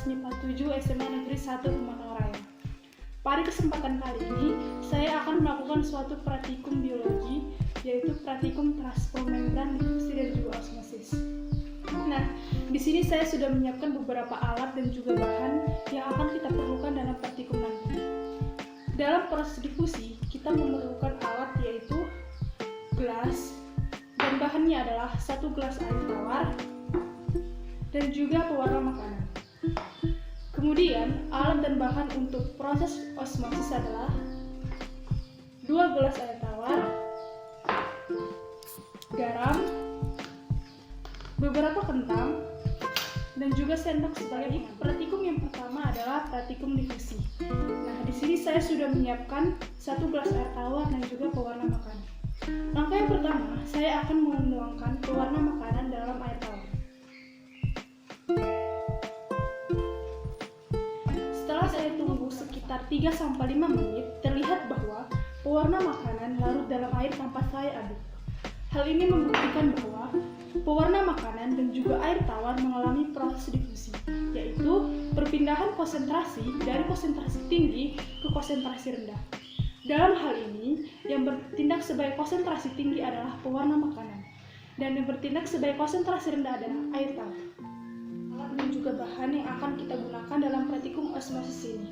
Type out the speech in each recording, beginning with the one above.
MIPA 7 SMA Negeri 1 Pematang Raya. Pada kesempatan kali ini, saya akan melakukan suatu praktikum biologi, yaitu praktikum transmembran difusi dan juga osmosis. Nah, di sini saya sudah menyiapkan beberapa alat dan juga bahan yang akan kita perlukan dalam praktikum nanti. Dalam proses difusi, kita memerlukan alat yaitu gelas, dan bahannya adalah 1 gelas air tawar dan juga pewarna makanan. Kemudian, alat dan bahan untuk proses osmosis adalah 2 gelas air tawar, garam, beberapa kentang, dan juga sendok sebagai praktikum yang pertama adalah praktikum difusi. Nah, di sini saya sudah menyiapkan 1 gelas air tawar dan juga pewarna makanan. Langkah yang pertama, saya akan menuangkan pewarna makanan dalam air tawar. Setelah saya tunggu sekitar 3-5 menit, terlihat bahwa pewarna makanan larut dalam air tanpa saya aduk. Hal ini membuktikan bahwa pewarna makanan dan juga air tawar mengalami proses difusi, yaitu perpindahan konsentrasi dari konsentrasi tinggi ke konsentrasi rendah. Dalam hal ini, yang bertindak sebagai konsentrasi tinggi adalah pewarna makanan, dan yang bertindak sebagai konsentrasi rendah adalah air tawar. Alat dan juga bahan yang akan kita gunakan dalam praktikum osmosis ini.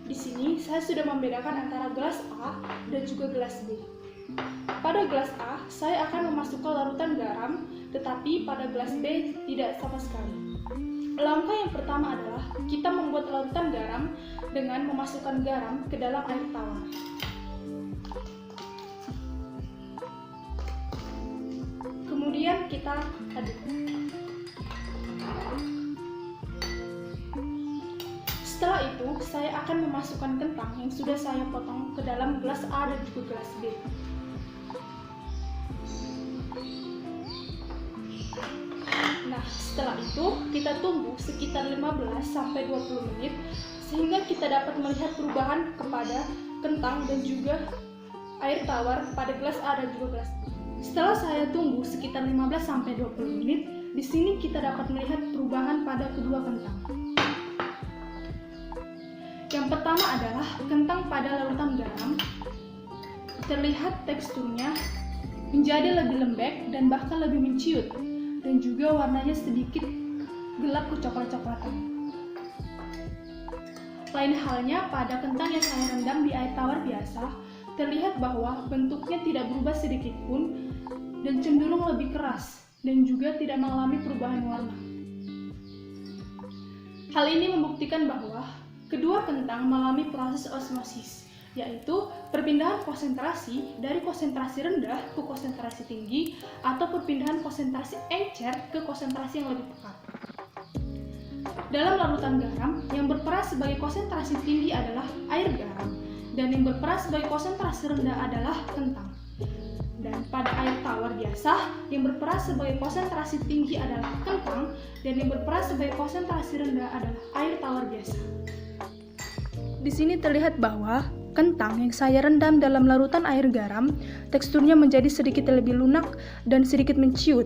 Di sini, saya sudah membedakan antara gelas A dan juga gelas B. Pada gelas A, saya akan memasukkan larutan garam, tetapi pada gelas B tidak sama sekali. Langkah yang pertama adalah kita membuat larutan garam dengan memasukkan garam ke dalam air tawar. Kemudian kita aduk. Setelah itu, saya akan memasukkan kentang yang sudah saya potong ke dalam gelas A dan juga gelas B. Nah, setelah itu kita tunggu sekitar 15-20 menit sehingga kita dapat melihat perubahan kepada kentang dan juga air tawar pada gelas A dan juga gelas B. Setelah saya tunggu sekitar 15-20 menit, di sini kita dapat melihat perubahan pada kedua kentang. Yang pertama adalah kentang pada larutan garam. Terlihat teksturnya menjadi lebih lembek dan bahkan lebih menciut, dan juga warnanya sedikit gelap kecoklat-coklatan. Lain halnya pada kentang yang saya rendam di air tawar biasa, terlihat bahwa bentuknya tidak berubah sedikit pun dan cenderung lebih keras dan juga tidak mengalami perubahan warna. Hal ini membuktikan bahwa kedua kentang mengalami proses osmosis, yaitu perpindahan konsentrasi dari konsentrasi rendah ke konsentrasi tinggi atau perpindahan konsentrasi encer ke konsentrasi yang lebih pekat. Dalam larutan garam, yang berperan sebagai konsentrasi tinggi adalah air garam, dan yang berperan sebagai konsentrasi rendah adalah kentang. Dan pada air tawar biasa, yang berperan sebagai konsentrasi tinggi adalah kentang, dan yang berperan sebagai konsentrasi rendah adalah air tawar biasa. Di sini terlihat bahwa kentang yang saya rendam dalam larutan air garam, teksturnya menjadi sedikit lebih lunak dan sedikit menciut.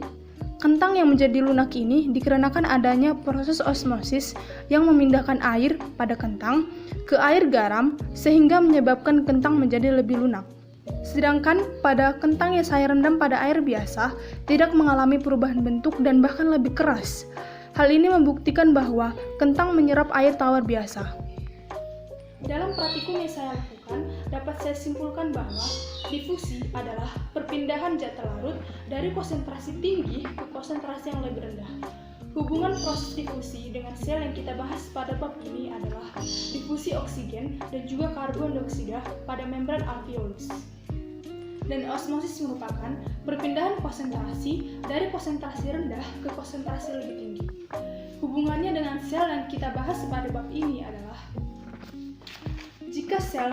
Kentang yang menjadi lunak ini dikarenakan adanya proses osmosis yang memindahkan air pada kentang ke air garam sehingga menyebabkan kentang menjadi lebih lunak. Sedangkan pada kentang yang saya rendam pada air biasa tidak mengalami perubahan bentuk dan bahkan lebih keras. Hal ini membuktikan bahwa kentang menyerap air tawar biasa. Dalam praktikum yang saya lakukan, dapat saya simpulkan bahwa difusi adalah perpindahan zat larut dari konsentrasi tinggi ke konsentrasi yang lebih rendah. Hubungan proses difusi dengan sel yang kita bahas pada bab ini adalah difusi oksigen dan juga karbon dioksida pada membran alveolus. Dan osmosis merupakan perpindahan konsentrasi dari konsentrasi rendah ke konsentrasi lebih tinggi. Hubungannya dengan sel yang kita bahas pada bab ini adalah jika sel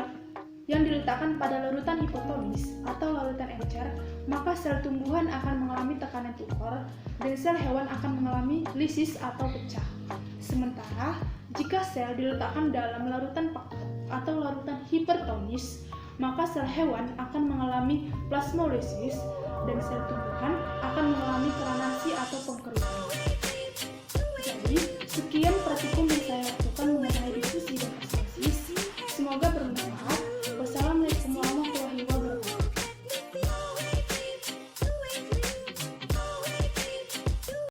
yang diletakkan pada larutan hipotonis atau larutan encer, maka sel tumbuhan akan mengalami tekanan tukor dan sel hewan akan mengalami lisis atau pecah. Sementara jika sel diletakkan dalam larutan pekat atau larutan hipertonis, maka sel hewan akan mengalami plasmolisis dan sel tumbuhan akan mengalami kranasi atau pengkerutan. Jadi,